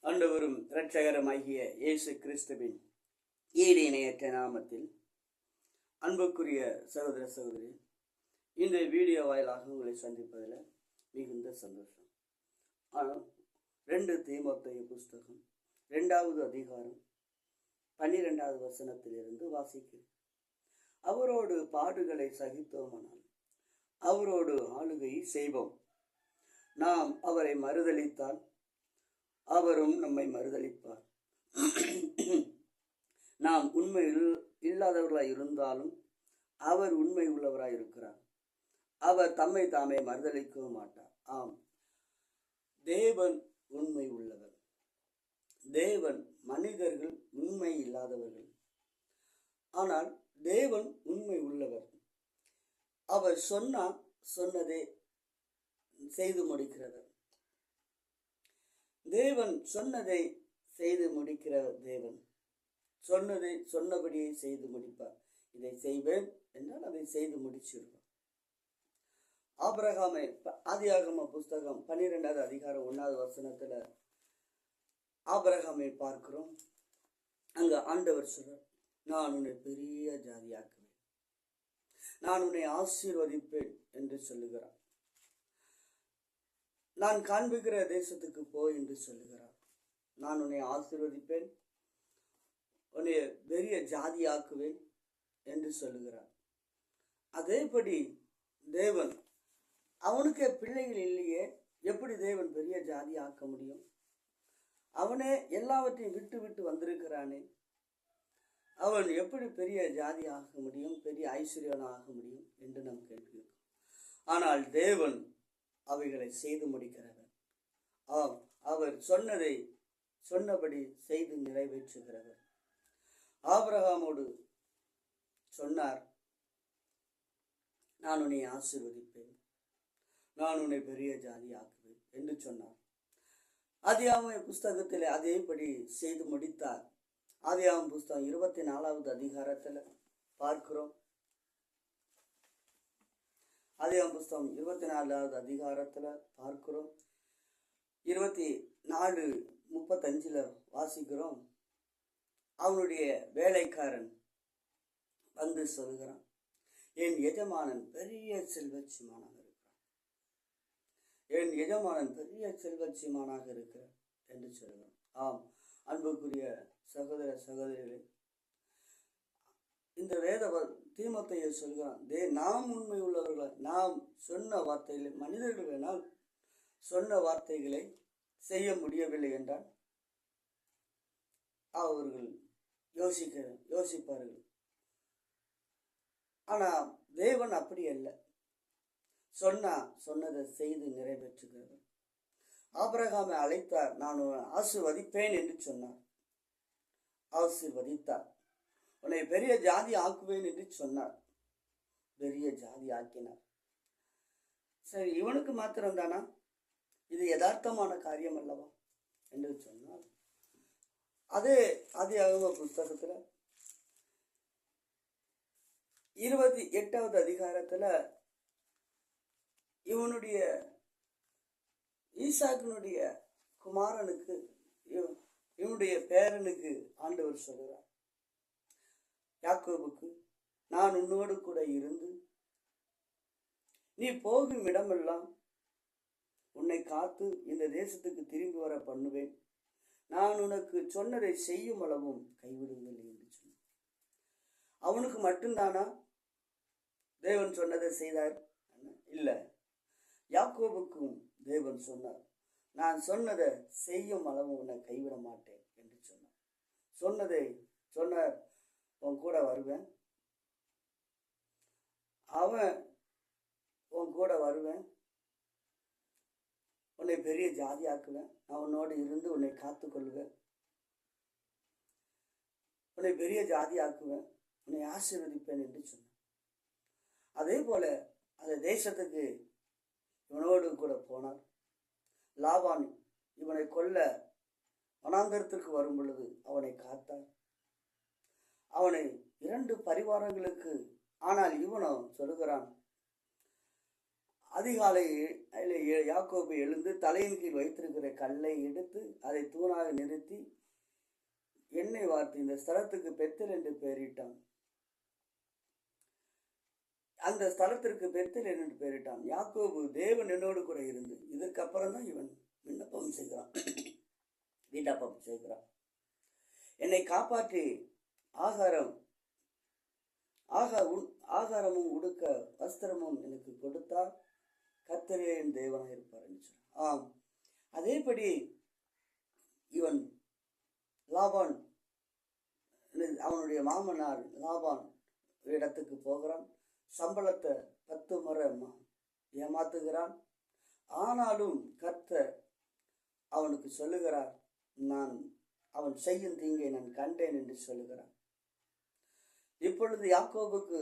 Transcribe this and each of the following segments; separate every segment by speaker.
Speaker 1: ஆண்டவரும் இரட்சகருமாகிய இயேசு கிறிஸ்துவின் ஈடு இணையற்ற நாமத்தில் அன்புக்குரிய சகோதர சகோதரி, இந்த வீடியோ வாயிலாக உங்களை சந்திப்பதில் மிகுந்த சந்தோஷம். ஆனால் 2 தீமோத்தேயு புஸ்தகம் 2வது அதிகாரம் 12வது வசனத்திலிருந்து வாசிக்கிறேன். அவரோடு பாடுகளை சகித்தோமானால் அவரோடு ஆளுகை செய்வோம். நாம் அவரை மறுதலித்தால் அவரும் நம்மை மறுதலிப்பார். நாம் உண்மையில் இல்லாதவர்களாய் இருந்தாலும் அவர் உண்மை உள்ளவராய் இருக்கிறார். அவர் தம்மை தாமே மறுதலிக்கவும் மாட்டார். ஆம், தேவன் உண்மை உள்ளவர். தேவன், மனிதர்கள் உண்மை இல்லாதவர்கள். ஆனால் தேவன் உண்மை உள்ளவர். அவர் சொன்னதை செய்து முடிக்கிறவர். தேவன் சொன்னதை செய்து முடிக்கிற தேவன். சொன்னபடியே செய்து முடிப்பார். இதை செய்வேன் என்றால் அதை செய்து முடிச்சிருவார். ஆபிரகாமை ஆதியாகம புஸ்தகம் 12வது அதிகாரம் 1வது வசனத்துல ஆபிரகாமை பார்க்கிறோம். அங்க ஆண்டவர் சொல்றார், நான் உன்னை பெரிய ஜாதியாக்குவேன், நான் உன்னை ஆசீர்வதிப்பேன் என்று சொல்லுகிறார். நான் காண்பிக்கிற தேசத்துக்கு போ என்று சொல்லுகிறார். நான் உன்னை ஆசீர்வதிப்பேன், உன்னை பெரிய ஜாதியாக்குவேன் என்று சொல்லுகிறார். அதேபடி தேவன், அவனுக்கு பிள்ளைகள் இல்லையே, எப்படி தேவன் பெரிய ஜாதி ஆக்க முடியும்? அவனே எல்லாவற்றையும் விட்டு விட்டு வந்திருக்கிறானே, அவன் எப்படி பெரிய ஜாதி ஆக முடியும், பெரிய ஐஸ்வர்யன் ஆக முடியும் என்று நாம் கேட்கிறோம். ஆனால் தேவன் அவைகளை செய்து முடிக்கிறவர். ஆம், அவர் சொன்னதை சொன்னபடி செய்து நிறைவேற்றுகிறவர். ஆபிரகாமோடு சொன்னார், நான் உன்னை ஆசீர்வதிப்பேன், நான் உன்னை பெரிய ஜாதி ஆக்குவேன் என்று சொன்னார். ஆதியாகம புஸ்தகத்தில் அதேபடி செய்து முடித்தார். ஆதியாகம புஸ்தகம் 24வது அதிகாரத்தில் பார்க்கிறோம். ஆதியாகம புஸ்தகம் 24வது அதிகாரத்துல பார்க்கிறோம். 24:35 வாசிக்கிறோம். அவனுடைய வேலைக்காரன் வந்து சொல்கிறான், என் எஜமானன் பெரிய செல்வச்சிமானாக இருக்கிறான், என் எஜமானன் பெரிய செல்வச்சிமானாக இருக்கிறான் என்று சொல்கிறான். ஆம், அன்புக்குரிய சகோதர சகோதரிகளே, இந்த வேத தீமோத்தேயு சொல்கிறான், நாம் உண்மை உள்ளவர்கள், நாம் சொன்ன வார்த்தைகளை, மனிதர்கள் வேணால் சொன்ன வார்த்தைகளை செய்ய முடியவில்லை என்றால் அவர்கள் யோசிப்பார்கள். ஆனா தேவன் அப்படி அல்ல. சொன்னதை செய்து நிறைவேற்றுகிறவர். ஆபிரகாமை அழைத்தார், நான் ஆசீர்வதிப்பேன் என்று சொன்னார். ஆசீர்வதித்தார். உன்னை பெரிய ஜாதி ஆக்குவேன் என்று சொன்னார். பெரிய ஜாதி ஆக்கினார். சரி, இவனுக்கு மாத்திரம் தானா? இது யதார்த்தமான காரியம் அல்லவா என்று சொன்னார். அதே ஆதியாகம புஸ்தகத்துல 28வது அதிகாரத்துல இவனுடைய ஈசாக்கினுடைய குமாரனுக்கு, இவனுடைய பேரனுக்கு ஆண்டவர் சொல்கிறார், யாக்கோபுக்கு, நான் உன்னோடு கூட இருந்து நீ போகும் இடமெல்லாம் உன்னை காத்து இந்த தேசத்துக்கு திரும்பி வர பண்ணுவேன், நான் உனக்கு சொன்னதை செய்யும் அளவும் கைவிடுவதில்லை என்று சொன்னார். அவனுக்கு மட்டும்தானா தேவன் சொன்னதை செய்தார்? இல்லை, யாக்கோபுக்கும் தேவன் சொன்னார், நான் சொன்னதை செய்யும் அளவும் உன்னை கைவிட மாட்டேன் என்று சொன்னார். சொன்னார், உன் கூட வருவேன், அவன் உன் கூட வருவேன், உன்னை பெரிய ஜாதி ஆக்குவேன், நான் உன்னோடு இருந்து உன்னை காத்து கொள்வேன், உன்னை பெரிய ஜாதி ஆக்குவேன், உன்னை ஆசீர்வதிப்பேன் என்று சொன்னான். அதே போல அந்த தேசத்துக்கு இவனோடு கூட போனார். லாபான் இவனை கொல்ல வனாந்தரத்திற்கு வரும் பொழுது அவனை காத்தார். அவனை 2 பரிவாரங்களுக்கு, ஆனால் இவனோ சொல்லுகிறான், அதிகாலையில் யாக்கோபு எழுந்து தலையின் கீழ் வைத்திருக்கிற கல்லை எடுத்து அதை தூணாக நிறுத்தி எண்ணெய் வார்த்து இந்த ஸ்தலத்துக்கு பெத்தேல் என்று பெயரிட்டான். அந்த ஸ்தலத்திற்கு பெத்தேல் என்று பெயரிட்டான். யாக்கோபு தேவன் என்னோடு கூட இருந்து, இதற்கப்புறம் தான் இவன் விண்ணப்பம் செய்கிறான், விண்ணப்பம் செய்கிறான். என்னை காப்பாற்றி ஆகாரமும் உடுக்க வஸ்திரமும் எனக்கு கொடுத்தார், கர்த்தரே என் தேவனாக இருப்பார் என்று சொன்னார். ஆம், அதேபடி இவன் லாபான், அவனுடைய மாமனார் லாபான் இடத்துக்கு போகிறான். சம்பளத்தை 10 முறை ஏமாத்துகிறான். ஆனாலும் கர்த்தர் அவனுக்கு சொல்லுகிறார், அவன் செய்யும் தீங்கை நான் கண்டேன் என்று சொல்லுகிறான். இப்பொழுது யாக்கோபுக்கு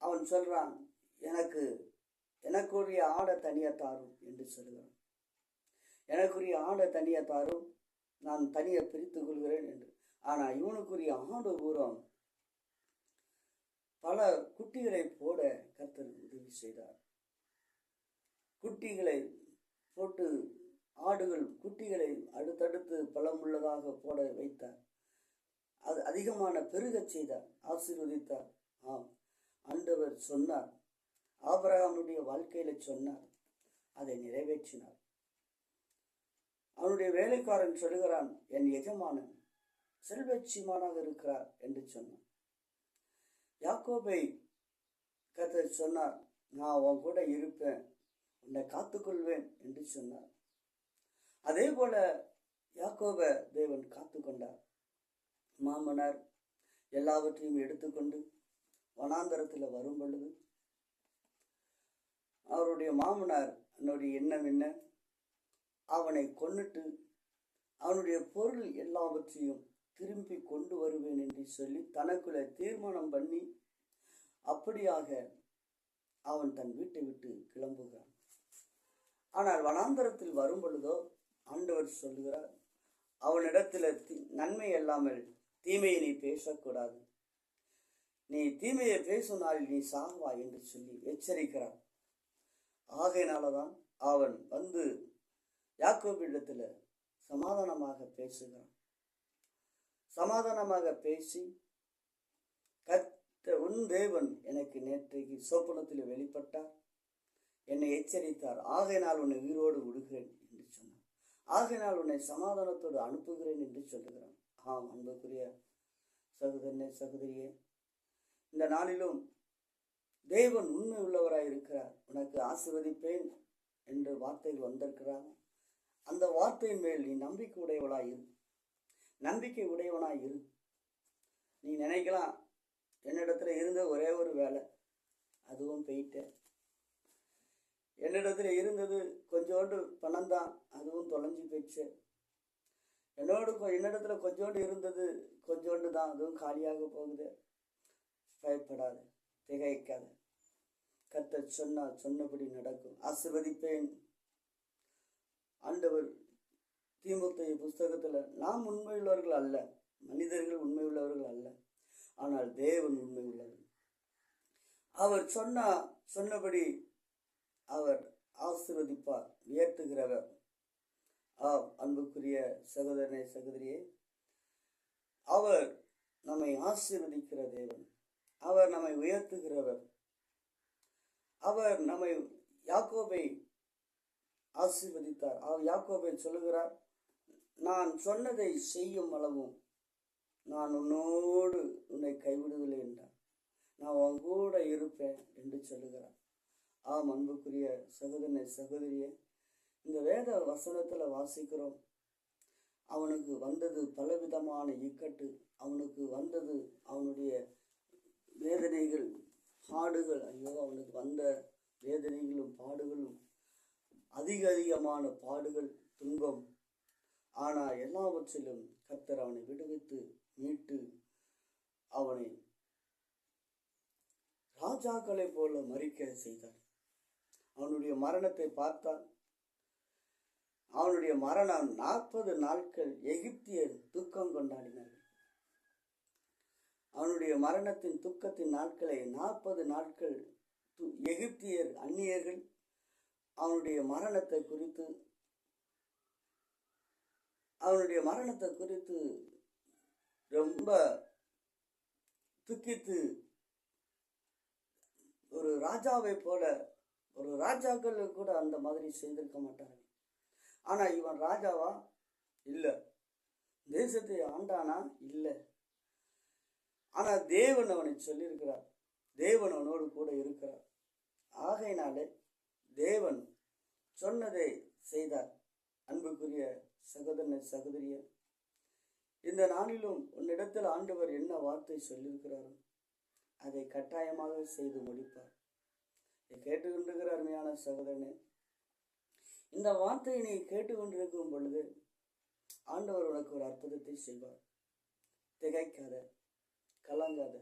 Speaker 1: அவன் சொல்றான், எனக்குரிய ஆடை தனியா தாரும் என்று சொல்லுகிறான். எனக்குரிய ஆடை தனியா தாரும், நான் தனியை பிரித்துக் கொள்கிறேன் என்று. ஆனா இவனுக்குரிய ஆடு பூரம் பல குட்டிகளை போட கர்த்தர் உதவி செய்தார். குட்டிகளை போட்டு குட்டிகளை அடுத்தடுத்து பலமுள்ளதாக போட வைத்தார். அது அதிகமான பெருகச் செய்தார், ஆசீர்வதித்தார். ஆம், ஆண்டவர் சொன்னார், ஆபிரகாமுடைய வாழ்க்கையில சொன்னார், அதை நிறைவேற்றினார். அவனுடைய வேலைக்காரன் சொல்லுகிறான், என் எஜமானன் செல்வச்சீமானாக இருக்கிறார் என்று சொன்னான். யாக்கோபை கர்த்தர் சொன்னார், நான் உன் கூட இருப்பேன், உன்னை காத்துக்கொள்வேன் என்று சொன்னார். அதே போல யாக்கோப தேவன் காத்து கொண்டார். மாமனார் எல்லாவற்றையும் எடுத்துக்கொண்டு வனாந்தரத்தில் வரும் பொழுது அவருடைய மாமனார் எண்ணம் என்ன, அவனை கொன்னுட்டு அவனுடைய பொருள் எல்லாவற்றையும் திரும்பி கொண்டு வருவேன் என்று சொல்லி தனக்குள்ள தீர்மானம் பண்ணி அப்படியாக அவன் தன் வீட்டை விட்டு கிளம்புகிறான். ஆனால் வனாந்தரத்தில் வரும் பொழுதோ ஆண்டவர் சொல்லுகிறார், அவனிடத்துல நன்மை அல்லாமல் தீமையை நீ பேசக்கூடாது, நீ தீமையை பேசுனால் நீ சாகுவா என்று சொல்லி எச்சரிக்கிறார். ஆகையினாலதான் அவன் வந்து யாக்கோபிடத்துல சமாதானமாக பேசுகிறான். சமாதானமாக பேசி, உன் தேவன் எனக்கு நேற்றைக்கு சொப்பனத்தில் வெளிப்பட்டார், என்னை எச்சரித்தார், ஆகையினால் உன்னை உயிரோடு விடுகிறேன் என்று சொன்னார். ஆகையினால் உன்னை சமாதானத்தோடு அனுப்புகிறேன் என்று சொல்லுகிறான். ஆம், அன்புக்குரிய சகோதரனே சகோதரியே, இந்த நாளிலும் தேவன் உண்மை உள்ளவராய் இருக்கிறார். உனக்கு ஆசீர்வதிப்பேன் என்று வார்த்தைகள் வந்திருக்கிறார். அந்த வார்த்தையின் மேல் நீ நம்பிக்கை உடையவனாய் இரு. நீ நினைக்கலாம், என்னிடத்துல இருந்த ஒரே ஒரு வேலை, அதுவும் போயிட்டேன். என்னிடத்துல இருந்தது கொஞ்சோண்டு பணம் தான், அதுவும் தொலைஞ்சு போயிடுச்சு. என்னிடத்துல கொஞ்சோண்டு இருந்தது கொஞ்சோண்டு தான், அதுவும் காலியாக போகுது. பயப்படாத, திகைக்காத. கர்த்தர் சொன்னபடி நடக்கும். ஆசீர்வதிப்பேன். ஆண்டவர் தீமோத்தேயு புஸ்தகத்துல, நாம் உண்மையுள்ளவர்கள் அல்ல, மனிதர்கள் உண்மையுள்ளவர்கள் அல்ல, ஆனால் தேவன் உண்மை உள்ளவர். அவர் சொன்னபடி அவர் ஆசீர்வதிப்பார், உயர்த்துகிறவர். அன்புக்குரிய சகோதரனே சகோதரியே, அவர் நம்மை ஆசீர்வதிக்கிற தேவன், அவர் நம்மை உயர்த்துகிறவர். அவர் நம்மை யாக்கோபை ஆசீர்வதித்தார். அவர் யாக்கோபை சொல்லுகிறார், நான் சொன்னதை செய்யும் அளவும் நான் உன்னை கைவிடுவதில்லை என்றார், நான் உன் கூட இருப்பேன் என்று சொல்லுகிறார். ஆம், அன்புக்குரிய சகோதரனே சகோதரியே, இந்த வேத வசனத்துல வாசிக்கிறோம், அவனுக்கு வந்தது பலவிதமான இக்கட்டு, அவனுக்கு வந்தது அவனுடைய வேதனைகள், பாடுகள். ஐயோ, அவனுக்கு வந்த வேதனைகளும் பாடுகளும் அதிகமான பாடுகள், துன்பம். ஆனால் எல்லாவற்றிலும் கர்த்தர் அவனை விடுவித்து மீட்டு அவனை ராஜாக்களை போல மரிக்க செய்தார். அவனுடைய மரணத்தை பார்த்தால், அவனுடைய மரணம் 40 நாட்கள் எகிப்தியர் துக்கம் கொண்டாடினார்கள். அவனுடைய மரணத்தின் துக்கத்தின் நாட்களை 40 நாட்கள் எகிப்தியர் அந்நியர்கள் அவனுடைய மரணத்தை குறித்து ரொம்ப துக்கித்து, ஒரு ராஜாவை போல, ஒரு ராஜாக்கள் கூட அந்த மாதிரி செய்திருக்க மாட்டார்கள். ஆனா இவன் ராஜாவா? இல்லை. தேசத்தை ஆண்டானா? இல்லை. ஆனா தேவன் அவனை சொல்லியிருக்கிறார், தேவன் அவனோடு கூட இருக்கிறார். ஆகையினாலே தேவன் சொன்னதை செய்தார். அன்புக்குரிய சகோதரனை சகோதரிய, இந்த நாளிலும் உன்னிடத்தில் ஆண்டவர் என்ன வார்த்தை சொல்லியிருக்கிறாரோ அதை கட்டாயமாக செய்து முடிப்பார். கேட்டுக்கொண்டிருக்கிற அருமையான சகோதரனே, இந்த வார்த்தையை நீ கேட்டுக்கொண்டிருக்கும் பொழுது ஆண்டவர் உனக்கு ஒரு அற்புதத்தை செய்வார். திகைக்காத, கலங்காத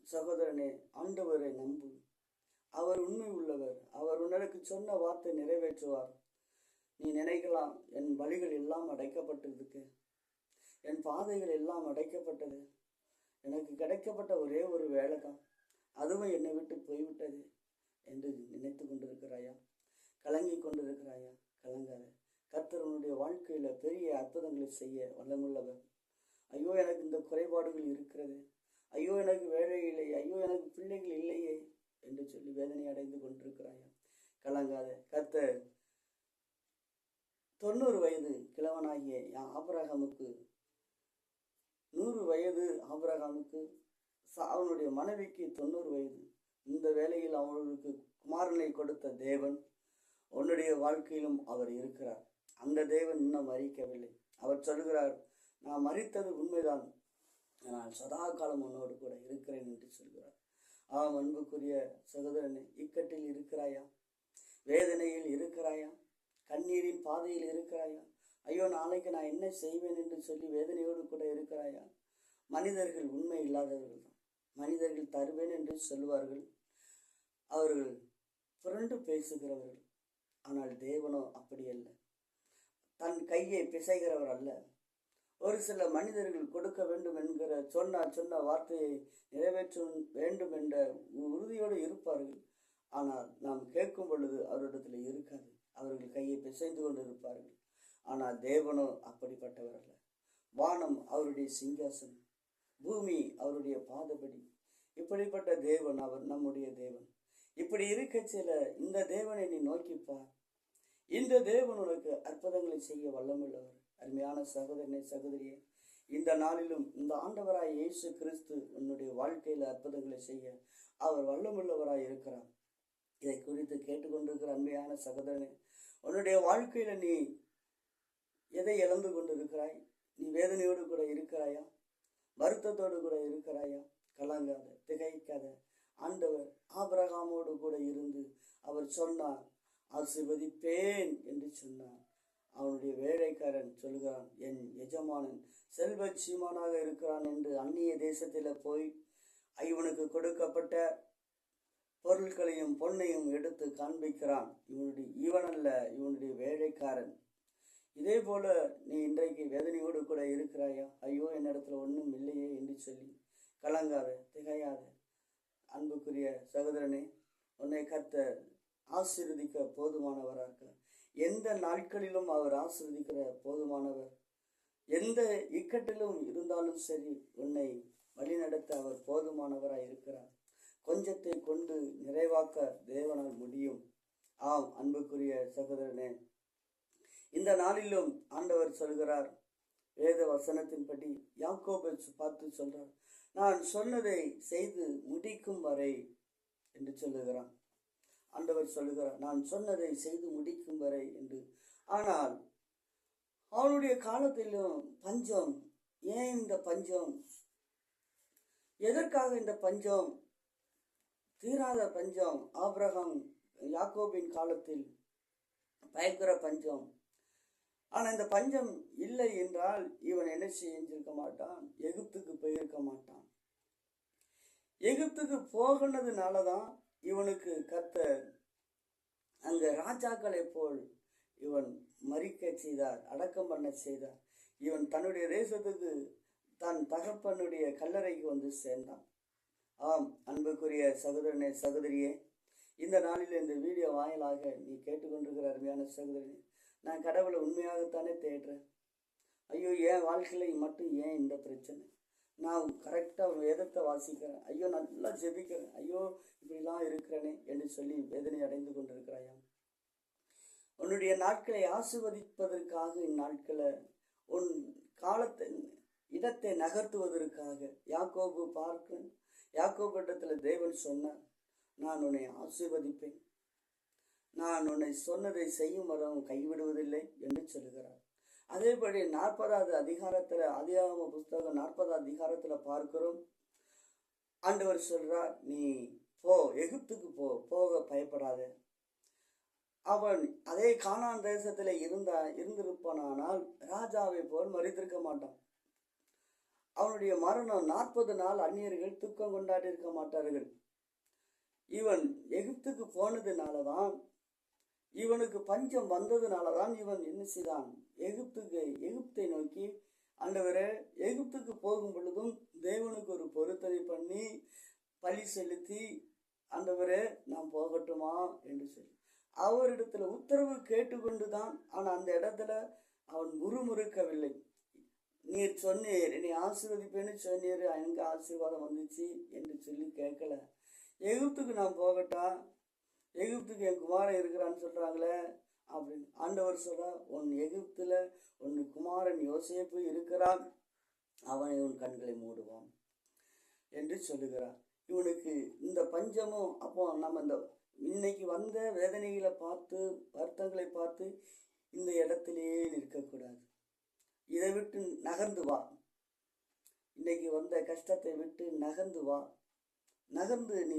Speaker 1: சகோதரனே, ஆண்டவரை நம்பு. அவர் உண்மை உள்ளவர். அவர் உனக்கு சொன்ன வார்த்தை நிறைவேற்றுவார். நீ நினைக்கலாம், என் வழிகள் எல்லாம் அடைக்கப்பட்டிருக்கு, என் பாதைகள் எல்லாம் அடைக்கப்பட்டது, எனக்கு கிடைக்கப்பட்ட ஒரே ஒரு வேலை தான், அதுவும் என்னை விட்டு போய்விட்டது என்று நினைத்து கொண்டிருக்கிறாயா? கலங்கி கொண்டிருக்கிறாயா? கலங்காத. கர்த்தர் உன்னுடைய வாழ்க்கையில பெரிய அற்புதங்களை செய்ய வல்லமுள்ளவர். ஐயோ, எனக்கு இந்த குறைபாடுகள் இருக்கிறது, ஐயோ எனக்கு வேலை இல்லை, ஐயோ எனக்கு பிள்ளைகள் இல்லையே என்று சொல்லி வேதனை அடைந்து கொண்டிருக்கிறாயா? கலங்காத. கர்த்தர் 90 வயது கிழவனாகிய ஆபிரகாமுக்கு, 100 வயது ஆபிரகாமுக்கு, அவனுடைய மனைவிக்கு 90 வயது, இந்த வேளையில் அவர்களுக்கு குமாரனை கொடுத்த தேவன் உன்னுடைய வாழ்க்கையிலும் அவர் இருக்கிறார். அந்த தேவன் இன்னும் மறிக்கவில்லை. அவர் சொல்கிறார், நான் மறித்தது உண்மைதான், நான் சதா காலம் உன்னோடு கூட இருக்கிறேன் என்று சொல்கிறார். ஆம் அன்புக்குரிய சகோதரனே, இக்கட்டில் இருக்கிறாயா? வேதனையில் இருக்கிறாயா? கண்ணீரின் பாதையில் இருக்கிறாயா? ஐயோ, நாளைக்கு நான் என்ன செய்வேன் என்று சொல்லி வேதனையோடு கூட இருக்கிறாயா? மனிதர்கள் உண்மை இல்லாதவர்கள் தான். மனிதர்கள் தருவேன் என்று சொல்வார்கள், அவர்கள் புரண்டு பேசுகிறவர்கள். ஆனால் தேவனோ அப்படி அல்ல. தன் கையை பிசைகிறவர் அல்ல. ஒரு சில மனிதர்கள் கொடுக்க வேண்டும் என்கிற சொன்ன வார்த்தையை நிறைவேற்ற வேண்டும் என்ற உறுதியோடு இருப்பார்கள். ஆனால் நாம் கேட்கும் பொழுது அவரிடத்தில் இருக்காது. அவர்கள் கையை பிசைந்து கொண்டு இருப்பார்கள். ஆனால் தேவனோ அப்படிப்பட்டவர் அல்ல. வானம் அவருடைய சிங்காசனம், பூமி அவருடைய பாதபடி. இப்படிப்பட்ட தேவன் அவர் நம்முடைய தேவன். இப்படி இருக்க சில இந்த தேவனை நீ நோக்கிப்பார். இந்த தேவன் உனக்கு அற்புதங்களை செய்ய வல்லமுள்ளவர். அருமையான சகோதரனை சகோதரியே, இந்த நாளிலும் இந்த ஆண்டவராய் இயேசு கிறிஸ்து உன்னுடைய வாழ்க்கையில அற்புதங்களை செய்ய அவர் வல்லமுள்ளவராய் இருக்கிறார். இதை குறித்து கேட்டுக்கொண்டிருக்கிற அருமையான சகோதரனே, உன்னுடைய வாழ்க்கையில நீ எதை இழந்து கொண்டு இருக்கிறாய்? நீ வேதனையோடு கூட இருக்கிறாயா? வருத்தத்தோடு கூட இருக்கிறாயா? கலங்காத, திகைக்காத. ஆண்டவர் ஆபிரகாமோடு கூட இருந்து அவர் சொன்னார், ஆசீர்வதிப்பேன் என்று சொன்னார். அவனுடைய வேலைக்காரன் சொல்கிறான், என் எஜமானன் செல்வ சீமானாக இருக்கிறான் என்று அந்நிய தேசத்தில போய் இவனுக்கு கொடுக்கப்பட்ட பொருட்களையும் பொன்னையும் எடுத்து காண்பிக்கிறான். இவனல்ல, இவனுடைய வேலைக்காரன். இதே போல நீ இன்றைக்கு வேதனையோடு கூட இருக்கிறாயா? ஐயோ, என்னிடத்துல ஒன்றும் இல்லையே என்று சொல்லி கலங்காத, திகையாத. அன்புக்குரிய சகோதரனே, உன்னை கர்த்தர் ஆசீர்வதிக்க போதுமானவராக, எந்த நாட்களிலும் அவர் ஆசீர்வதிக்கிற போதுமானவர். எந்த இக்கட்டிலும் இருந்தாலும் சரி, உன்னை வழிநடத்த அவர் போதுமானவராய் இருக்கிறார். கொஞ்சத்தை கொண்டு நிறைவாக்க தேவனால் முடியும். ஆம் அன்புக்குரிய சகோதரனே, இந்த நாளிலும் ஆண்டவர் சொல்கிறார், வேத வசனத்தின்படி யாக்கோபை பார்த்து சொல்றார், நான் சொன்னதை செய்து முடிக்கும் வரை என்று சொல்லுகிறான். ஆண்டவர் சொல்லுகிறார், நான் சொன்னதை செய்து முடிக்கும் வரை என்று. ஆனால் அவனுடைய காலத்திலும் பஞ்சம். ஏன் இந்த பஞ்சம்? எதற்காக இந்த பஞ்சம்? தீராத பஞ்சம். ஆபிரகாம் யாக்கோபின் காலத்தில் பயங்கர பஞ்சம். ஆனா இந்த பஞ்சம் இல்லை என்றால் இவன் என்ன செஞ்சிருக்க மாட்டான்? எகிப்துக்கு போயிருக்க மாட்டான். எகிப்துக்கு போகினதுனாலதான் இவனுக்கு கர்த்தர் அங்க ராஜாக்களை போல் இவன் மரிக்க செய்தார், அடக்கம் பண்ண செய்தார். இவன் தன்னுடைய தேசத்துக்கு தன் தகப்பனுடைய கல்லறைக்கு வந்து சேர்ந்தான். ஆம், அன்புக்குரிய சகோதரனே சகோதரியே, இந்த நாளில் இந்த வீடியோ வாயிலாக நீ கேட்டுக்கொண்டிருக்கிற அருமையான சகோதரனே, நான் கடவுளை உண்மையாகத்தானே தேடுறேன். ஐயோ, என் வாழ்க்கையில் மட்டும் ஏன் இந்த பிரச்சனை? நான் கரெக்டாக வேதத்தை வாசிக்கிறேன், ஐயோ நல்லா ஜெபிக்கிறேன், ஐயோ இப்படிலாம் இருக்கிறேனே என்று சொல்லி வேதனை அடைந்து கொண்டிருக்கிறாயாம். உன்னுடைய நாட்களை ஆசிர்வதிப்பதற்காக இந்நாட்களை உன் காலத்தை இடத்தை நகர்த்துவதற்காக யாக்கோபு இடத்துல தேவன் சொன்னார், நான் உன்னை ஆசீர்வதிப்பேன், நான் உன்னை சொன்னதை செய்யும் வரம் கைவிடுவதில்லை என்று சொல்லுகிறார். அதேபடி 40வது அதிகாரத்துல, ஆதியாகம புஸ்தகம் 40வது அதிகாரத்துல பார்க்கிறோம், ஆண்டவர் சொல்றார், நீ போ, எகிப்துக்கு போக பயப்படாத. அவன் அதே கானான் தேசத்துல இருந்திருப்பானால் ராஜாவை போல் மறித்திருக்க மாட்டான். அவனுடைய மரணம் 40 நாள் அந்நியர்கள் துக்கம் கொண்டாடி இருக்க மாட்டார்கள். இவன் எகிப்துக்கு போனதுனாலதான், இவனுக்கு பஞ்சம் வந்ததுனாலதான் இவன் என்ன செய்தான், எகிப்தை நோக்கி, ஆண்டவரே எகிப்துக்கு போகும் பொழுதும் தேவனுக்கு ஒரு பொருத்தனை பண்ணி பலி செலுத்தி, ஆண்டவரே நான் போகட்டுமா என்று சொல்லி அவரிடத்துல உத்தரவு கேட்டுக்கொண்டுதான். ஆனா அந்த இடத்துல அவன் முறுமுறுக்கவில்லை. நீர் சொன்னீர், நீ ஆசீர்வதிப்பேன்னு சொன்னீர், எங்க ஆசீர்வாதம் வந்துச்சு என்று சொல்லி கேட்கல. எகிப்துக்கு நான் போகட்டா, எகிப்துக்கு என் குமாரன் இருக்கிறான்னு சொல்றாங்களே அப்படின்னு ஆண்டவர் சொல்றா, உன் எகிப்துல உன் குமாரன் யோசேப்பு இருக்கிறான், அவனை உன் கண்களை மூடுவான் என்று சொல்லுகிறார். இவனுக்கு இந்த பஞ்சமும், அப்போ நம்ம இந்த இன்னைக்கு வந்த வேதனைகளை பார்த்து, வருத்தங்களை பார்த்து இந்த இடத்திலேயே நிற்கக்கூடாது. இதை விட்டு நகர்ந்து வா. இன்னைக்கு வந்த கஷ்டத்தை விட்டு நகர்ந்து வா. நகர்ந்து நீ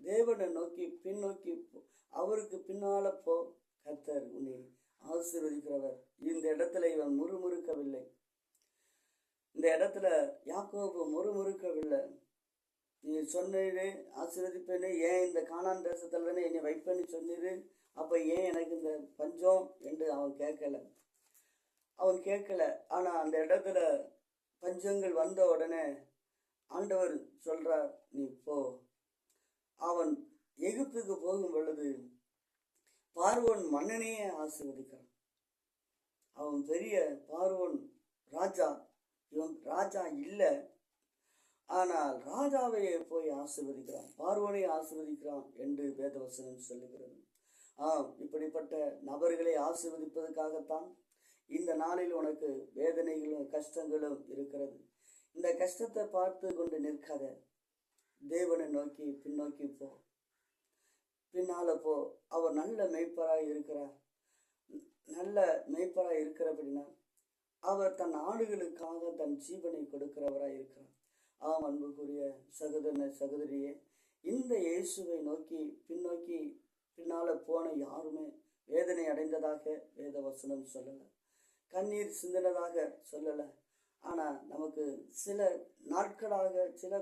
Speaker 1: தேவனை நோக்கி பின்னோக்கி அவருக்கு பின்னால போ. கர்த்தர் உன்னை ஆசீர்வதிக்கிறவர். இந்த இடத்துல இவன் முறுமுறுக்கவில்லை. இந்த இடத்துல யாக்கோபு முறுமுறுக்கவில்லை. நீ சொன்னீரு ஆசீர்வதிப்பேன்னு, ஏன் இந்த கானான் தேசத்துல தானே என்னை வைப்பேன்னு சொன்னீரு, அப்ப ஏன் எனக்கு இந்த பஞ்சம் என்று அவன் கேட்கல. ஆனா அந்த இடத்துல பஞ்சங்கள் வந்த உடனே ஆண்டவர் சொல்றார், நீ போ. அவன் எகிப்துக்கு போகும் பொழுது பார்வோன் மன்னனையே ஆசீர்வதிக்கிறான். அவன் பெரிய பார்வோன் ராஜா, இவன் ராஜா இல்லை, ஆனால் ராஜாவையே போய் ஆசீர்வதிக்கிறான், பார்வோனை ஆசீர்வதிக்கிறான் என்று வேதவசனம் சொல்லுகிறது. இப்படிப்பட்ட நபர்களை ஆசீர்வதிப்பதற்காகத்தான் இந்த நாளில் உனக்கு வேதனைகளும் கஷ்டங்களும் இருக்கிறது. இந்த கஷ்டத்தை பார்த்து கொண்டு நிற்காத, தேவனை நோக்கி பின்னோக்கி போ, பின்னால போ. அவர் நல்ல மெய்ப்பராய் இருக்கிறார். நல்ல மெய்ப்பராய் இருக்கிறபடினா அவர் தன் ஆடுகளுக்காக தன் ஜீவனை கொடுக்கிறவராய் இருக்கிறார். அன்புக்குரிய சகோதரன சகோதரியே, இந்த இயேசுவை நோக்கி பின்னால போன யாருமே வேதனை அடைந்ததாக வேத வசனம் சொல்லல, கண்ணீர் சிந்தினதாக சொல்லல. ஆனா நமக்கு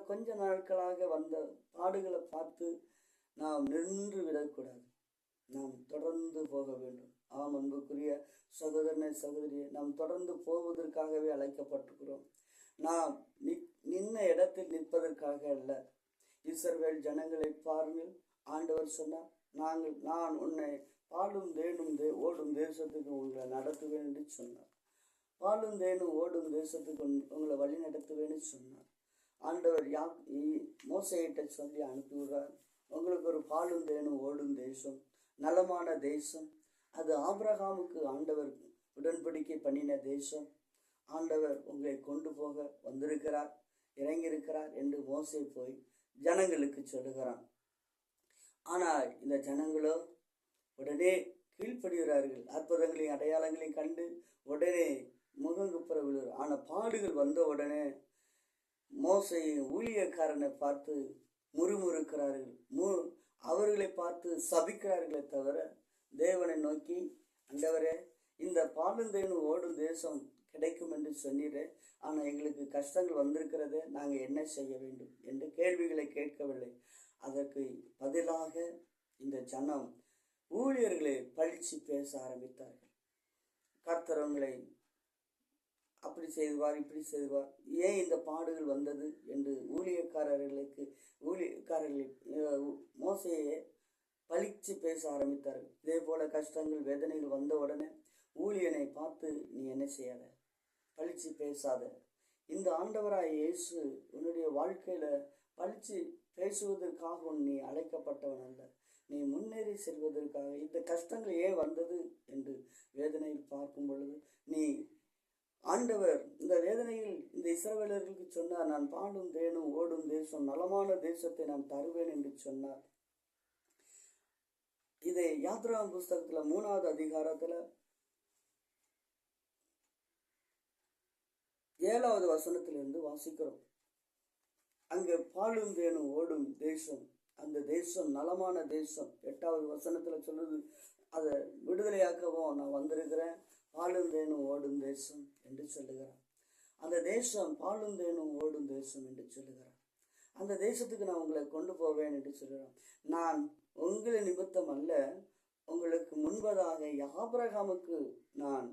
Speaker 1: கொஞ்ச நாட்களாக வந்த பாடுகளை பார்த்து நாம் நின்று விடக்கூடாது, நாம் தொடர்ந்து போக வேண்டும். அன்புக்குரிய சகோதரனை சகோதரியை, நாம் தொடர்ந்து போவதற்காகவே அழைக்கப்பட்டிருக்கிறோம். நாம் நின்ன இடத்தில் நிற்பதற்காக அல்ல. இஸ்ரவேல் ஜனங்களை பாருங்கள், ஆண்டவர் சொன்னார், நான் உன்னை பாலும் தேனும் ஓடும் தேசத்துக்கு உங்களை நடத்துவேன் என்று சொன்னார். பாலும் தேனும் ஓடும் தேசத்துக்கு உங்களை வழி நடத்துவேன்னு சொன்னார். ஆண்டவர் மோசேயிட்ட சொல்லி அனுப்பிவிடுறார், உங்களுக்கு ஒரு பாலும் தேனும் ஓடும் தேசம், நலமான தேசம். அது ஆபிரகாமுக்கு ஆண்டவர் உடன்படிக்கை பண்ணின தேசம். ஆண்டவர் உங்களை கொண்டு போக வந்திருக்கிறார், இறங்கியிருக்கிறார் என்று மோசே போய் ஜனங்களுக்கு சொல்லுகிறான். ஆனால் இந்த ஜனங்களோ உடனே கீழ்ப்படுகிறார்கள். அற்புதங்களையும் அடையாளங்களையும் கண்டு உடனே முகங்குப்புற விழுகிறார். ஆனால் பாடுகள் வந்த உடனே மோசையின் ஊழியக்காரனை பார்த்து முறுமுறுக்கிறார்கள், அவர்களை பார்த்து சபிக்கிறார்களே தவிர தேவனை நோக்கி, ஆண்டவரே இந்த பாலுந்தேனும் ஓடும் தேசம் கிடைக்கும் என்று சொன்னீரே, ஆனால் எங்களுக்கு கஷ்டங்கள் வந்திருக்கிறது, நாங்கள் என்ன செய்ய வேண்டும் என்று கேள்விகளை கேட்கவில்லை. அதற்கு பதிலாக இந்த ஜனம் ஊழியர்களை பழிச்சு பேச ஆரம்பித்தார்கள். கர்த்தர் உங்களை அப்படி செய்வார், இப்படி செய்வார், ஏன் இந்த பாடுகள் வந்தது என்று ஊழியக்காரர்கள் மோசையை பழிச்சு பேச ஆரம்பித்தார்கள். இதே போல கஷ்டங்கள் வேதனைகள் வந்த உடனே ஊழியனை பார்த்து நீ என்ன செய்யாத, பழிச்சு பேசாத. இந்த ஆண்டவராய் இயேசு உன்னுடைய வாழ்க்கையில பழிச்சு பேசுவதற்காக நீ அழைக்கப்பட்டவன் அல்ல, நீ முன்னேறி செல்வதற்காக. இந்த கஷ்டங்கள் ஏன் வந்தது என்று வேதனையில் பார்க்கும் பொழுது நீ ஆண்டவர் இந்த வேதனையில் இந்த இஸ்ரவேலர்களுக்கு சொன்னார், நான் பாலும் தேனும் ஓடும் தேசம், நலமான தேசத்தை நான் தருவேன் என்று சொன்னார். இதை யாத்ராம் புஸ்தகத்துல 3வது அதிகாரத்துல 7வது வசனத்திலிருந்து வாசிக்கிறோம். அங்க பாலும் தேனும் ஓடும் தேசம், அந்த தேசம் நலமான தேசம். 8வது வசனத்துல சொல்லுது, அதை விடுதலையாக்கவும் நான் வந்திருக்கிறேன், பாலும் தேனும் ஓடும் தேசம் என்று சொல்லுகிறார். அந்த தேசம் பாலும் தேனும் ஓடும் தேசம் என்று சொல்லுகிறார். அந்த தேசத்துக்கு நான் உங்களை கொண்டு போவேன் என்று சொல்லுகிறேன். நான் உங்களை நிமித்தம் அல்ல, உங்களுக்கு முன்பதாக ஆபிரகாமுக்கு நான்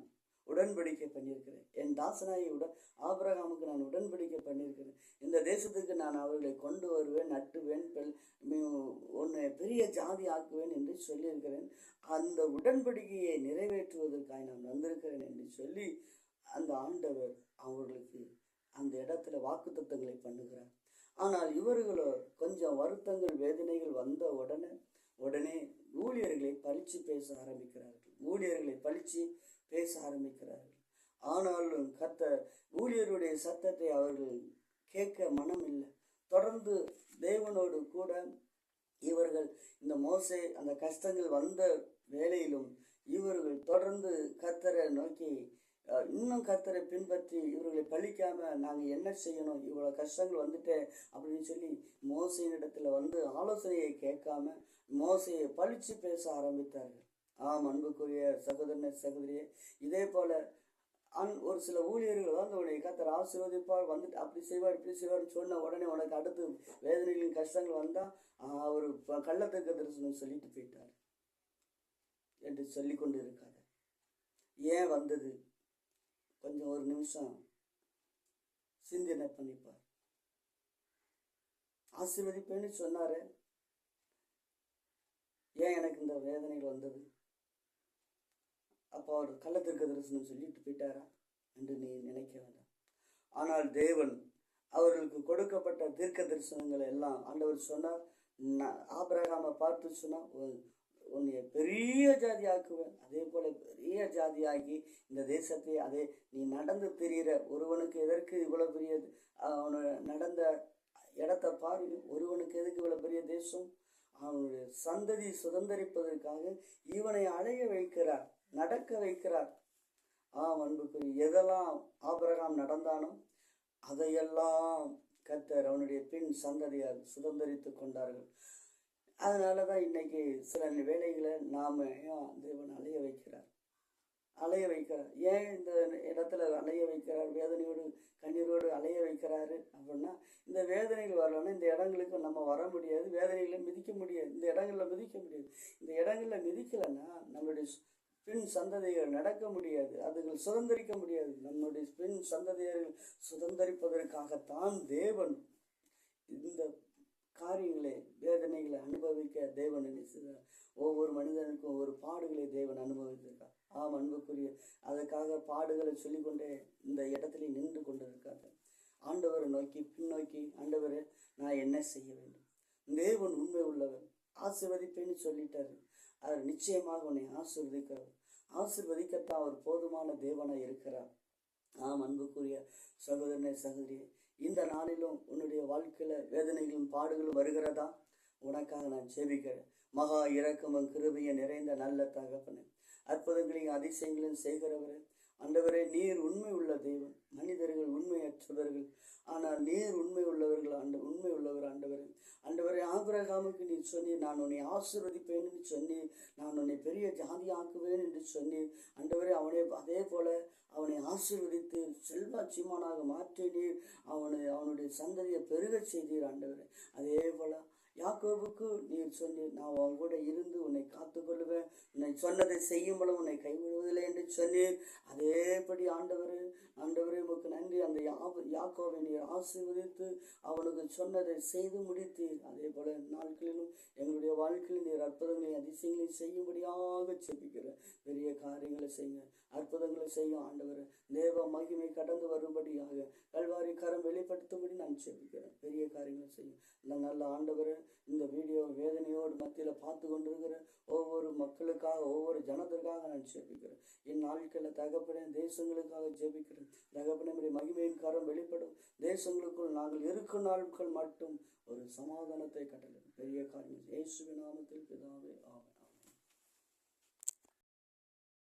Speaker 1: உடன்படிக்கை பண்ணியிருக்கிறேன், என் தாசனாகிய ஆபிரகாமுக்கு நான் உடன்படிக்கை பண்ணியிருக்கிறேன். இந்த தேசத்துக்கு நான் அவர்களை கொண்டு வருவேன், நட்டுவேன், உன்னை பெரிய ஜாதி ஆக்குவேன் என்று சொல்லியிருக்கிறேன். அந்த உடன்படிக்கையை நிறைவேற்றுவதற்காக நான் வந்திருக்கிறேன் என்று சொல்லி அந்த ஆண்டவர் அவர்களுக்கு அந்த இடத்துல வாக்குத்தத்தங்களை பண்ணுகிறார். ஆனால் இவர்களோ கொஞ்சம் வருத்தங்கள் வேதனைகள் வந்த உடனே ஊழியர்களை பழிச்சு பேச ஆரம்பிக்கிறார்கள். ஆனாலும் கர்த்தர் ஊழியருடைய சத்தத்தை அவர்கள் கேட்க மனம் இல்லை. தொடர்ந்து தேவனோடு கூட இவர்கள் இந்த மோசே அந்த கஷ்டங்கள் வந்த வேளையிலும் இவர்கள் தொடர்ந்து கர்த்தரை நோக்கி இன்னும் கர்த்தரை பின்பற்றி இவர்களை பழிக்காம நாங்கள் என்ன செய்யணும், இவ்வளோ கஷ்டங்கள் வந்துட்டேன் அப்படின்னு சொல்லி மோசையினிடத்துல வந்து ஆலோசனையை கேட்காம மோசையை பழிச்சு பேச ஆரம்பித்தார்கள். அன்புக்குரிய சகோதரனே சகோதரியே, இதே போல ஒரு சில ஊழியர்கள் வந்து உன்னை கர்த்தர் ஆசீர்வதிப்பார், வந்துட்டு அப்படி செய்வார் இப்படி செய்வார்னு சொன்ன உடனே உனக்கு அடுத்து வேதனைகளின் கஷ்டங்கள் வந்தா அவர் கள்ளத்தக்க தரிசனம் சொல்லிட்டு போயிட்டார் என்று சொல்லி கொண்டு இருக்காது. ஏன் வந்தது? கொஞ்சம் ஒரு நிமிஷம் சிந்தனை பண்ணிப்பார். ஆசீர்வதிப்பேன்னு சொன்னாரு, ஏன் எனக்கு இந்த வேதனைகள் வந்தது? அப்போ அவர் கள்ளத்திற்கு தரிசனம் சொல்லிட்டு போயிட்டாரா என்று நீ நினைக்க வேண்டாம். ஆனால் தேவன் அவர்களுக்கு கொடுக்கப்பட்ட தீர்க்க தரிசனங்களை எல்லாம் ஆண்டவர் சொன்னார். ஆபிரகாமை பார்த்து சொன்னா, உன்னை பெரிய ஜாதி ஆக்குவேன், அதே போல பெரிய ஜாதியாகி இந்த தேசத்தை அதே நீ நடந்து தெரிகிற ஒருவனுக்கு எதற்கு இவ்வளவு பெரிய அவனு நடந்த இடத்த பாரு, ஒருவனுக்கு எதுக்கு இவ்வளவு பெரிய தேசம்? அவனுடைய சந்ததி சுதந்திரிப்பதற்காக இவனை அழைய வைக்கிறார், நடக்க வைக்கிறார். அன்புக்குரிய எதெல்லாம் ஆபிரகாம் நடந்தானோ அதையெல்லாம் கர்த்தர் அவனுடைய பின் சந்ததியார் சுதந்திரித்து கொண்டார்கள். அதனாலதான் இன்னைக்கு சில வேளைகளை நாம தேவன் அலைய வைக்கிறார். ஏன் இந்த இடத்துல அலைய வைக்கிறார், வேதனையோடு கண்ணீரோடு அலைய வைக்கிறாரு அப்படின்னா, இந்த வேதனைகள் வரலன்னா இந்த இடங்களுக்கு நம்ம வர முடியாது, வேதனைகளை மிதிக்க முடியாது, இந்த இடங்கள்ல மிதிக்க முடியாது. இந்த இடங்கள்ல மிதிக்கலைன்னா நம்மளுடைய பின் சந்ததியர்கள் நடக்க முடியாது, அதுகள் சுதந்திரிக்க முடியாது. நம்முடைய பின் சந்ததியர்கள் சுதந்திரிப்பதற்காகத்தான் தேவன் இந்த காரியங்களை வேதனைகளை அனுபவிக்க தேவன் நினைச்சார். ஒவ்வொரு மனிதனுக்கும் ஒவ்வொரு பாடுகளை தேவன் அனுபவித்திருக்கார். அன்புக்குரிய அதுக்காக பாடுகளை சொல்லிக்கொண்டே இந்த இடத்துல நின்று கொண்டிருக்காங்க. ஆண்டவரை நோக்கி பின்னோக்கி, ஆண்டவரை நான் என்ன செய்ய வேண்டும்? தேவன் உண்மை உள்ளவர், ஆசீர்வதிப்பேன்னு சொல்லிட்டாரு. அவர் நிச்சயமாக உன்னை ஆசீர்வதிக்கத்தான் அவர் போதுமான தேவனாய் இருக்கிறார். அன்புக்குரிய சகோதரனே சகோதரியே, இந்த நாளிலும் உன்னுடைய வாழ்க்கையில வேதனைகளும் பாடுகளும் வருகிறதா? உனக்காக நான் ஜெபிக்கிறேன். மகா இரக்கமும் கிருபையும் நிறைந்த நல்ல தகப்பனே, அற்புதங்களையும் அதிசயங்களையும் செய்கிறவரே, ஆண்டவரே நீர் உண்மை உள்ள தெய்வம், மனிதர்கள் உண்மையற்றவர்கள், ஆனால் நீர் உண்மை உள்ளவர்கள். உண்மை உள்ளவர் ஆண்டவரே. ஆண்டவரே, ஆபிரகாமுக்கு நீர் சொன்னீர், நான் உன்னை ஆசீர்வதிப்பேன் என்று சொன்னீர், நான் உன்னை பெரிய ஜாதி ஆக்குவேன் என்று சொன்னீர். ஆண்டவரே, அதே போல அவனை ஆசீர்வதித்து செல்வாச்சிமானாக மாற்றினீர், அவனுடைய சந்ததியை பெருக செய்தீர். ஆண்டவரே, அதே போல யாக்கோபுக்கு நீர் சொன்னீர், நான் உன் கூட இருந்து உன்னை காத்துக்கொள்ளுவேன், உன்னை சொன்னதை செய்யும் பொழுது உன்னை கைவிடுவதில்லை என்று சொன்னீர். அதேபடி ஆண்டவரே உமக்கு நன்றி. அந்த யாக்கோவை நீர் ஆசீர்வதித்து அவனுக்கு சொன்னதை செய்து முடித்தீர். அதே போல நாட்களிலும் எங்களுடைய வாழ்க்கையில் நீர் அற்புதங்களை அதிசயங்களை செய்யும்படியாக செபிக்கிறேன். பெரிய காரியங்களை செய்யுங்க, அற்புதங்களை செய்யும் ஆண்டவர். தேவ மகிமை கடந்து வரும்படியாக கல்வாரி கரம் வெளிப்படுத்தும்படி நான் செபிக்கிறேன். பெரிய காரியங்களை செய்யும் நல்ல ஆண்டவர். இந்த வீடியோ வேதனையோடு மத்தியில் பார்த்து கொண்டிருக்கிற ஒவ்வொரு மக்களுக்காக, ஒவ்வொரு ஜனத்திற்காக நான் ஜெபிக்கிறேன். என் நாட்களில் தகப்பனே தேசங்களுக்காக ஜெபிக்கிறேன். தகப்பனே மகிமையின் கரம் வெளிப்படும். தேசங்களுக்குள் நாங்கள் இருக்கும் நாட்கள் மட்டும் ஒரு சமாதானத்தை கட்டளை. பெரிய காரியம் இயேசுவின் நாமத்தில் பிதாவே, ஆமென்.